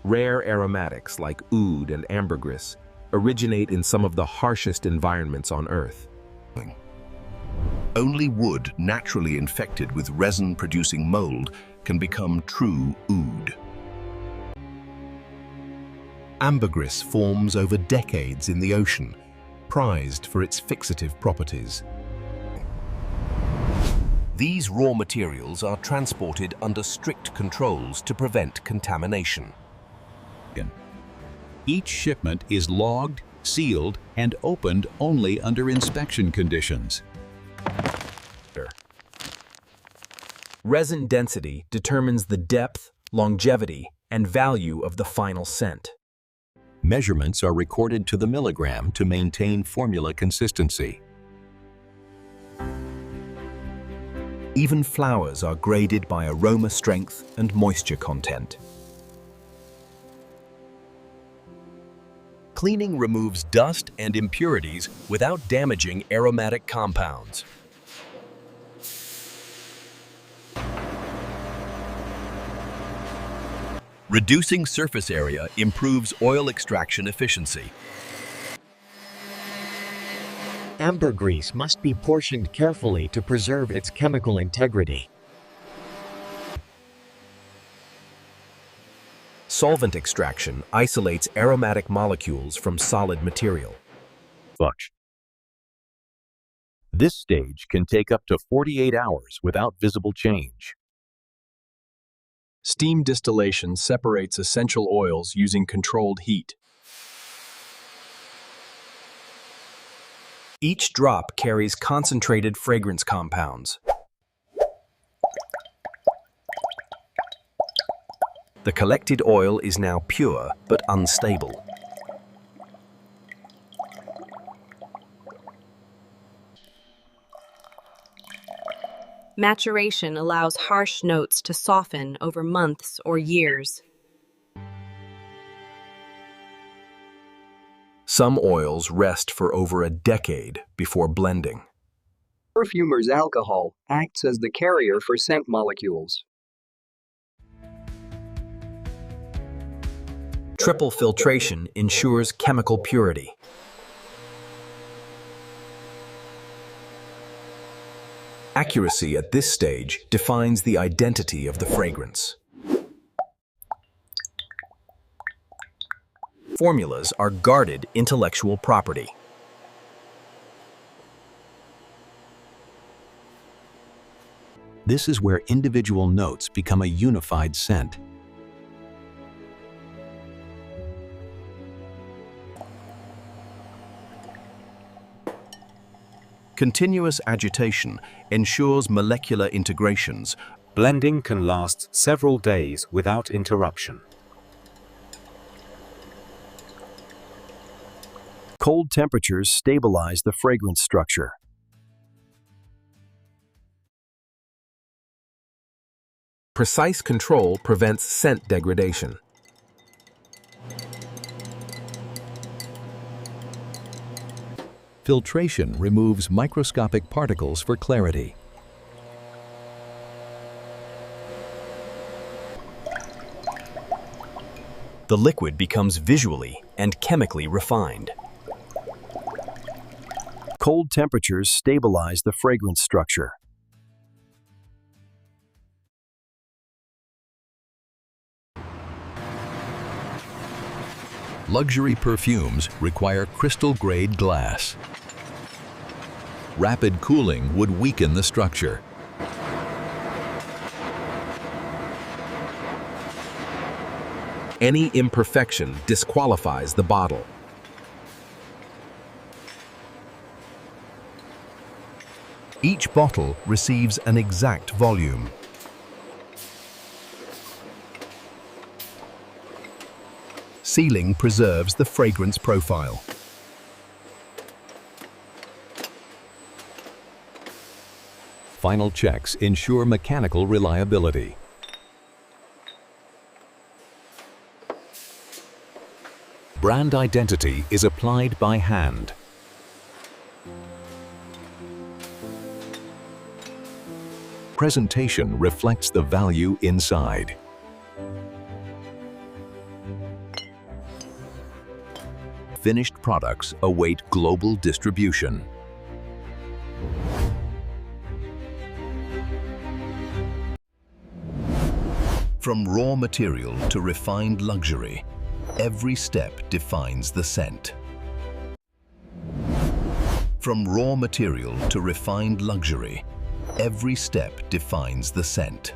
Rare aromatics like oud and ambergris originate in some of the harshest environments on Earth. Only wood naturally infected with resin-producing mold can become true oud. Ambergris forms over decades in the ocean, prized for its fixative properties. These raw materials are transported under strict controls to prevent contamination. Each shipment is logged, sealed, and opened only under inspection conditions. Resin density determines the depth, longevity, and value of the final scent. Measurements are recorded to the milligram to maintain formula consistency. Even flowers are graded by aroma strength and moisture content. Cleaning removes dust and impurities without damaging aromatic compounds. Reducing surface area improves oil extraction efficiency. Ambergris must be portioned carefully to preserve its chemical integrity. Solvent extraction isolates aromatic molecules from solid material. This stage can take up to 48 hours without visible change. Steam distillation separates essential oils using controlled heat. Each drop carries concentrated fragrance compounds. The collected oil is now pure but unstable. Maturation allows harsh notes to soften over months or years. Some oils rest for over a decade before blending. Perfumer's alcohol acts as the carrier for scent molecules. Triple filtration ensures chemical purity. Accuracy at this stage defines the identity of the fragrance. Formulas are guarded intellectual property. This is where individual notes become a unified scent. Continuous agitation ensures molecular integrations. Blending can last several days without interruption. Cold temperatures stabilize the fragrance structure. Precise control prevents scent degradation. Filtration removes microscopic particles for clarity. The liquid becomes visually and chemically refined. Cold temperatures stabilize the fragrance structure. Luxury perfumes require crystal-grade glass. Rapid cooling would weaken the structure. Any imperfection disqualifies the bottle. Each bottle receives an exact volume. Sealing preserves the fragrance profile. Final checks ensure mechanical reliability. Brand identity is applied by hand. Presentation reflects the value inside. finished products await global distribution. From raw material to refined luxury, every step defines the scent. From raw material to refined luxury, every step defines the scent. From raw material to refined luxury, every step defines the scent.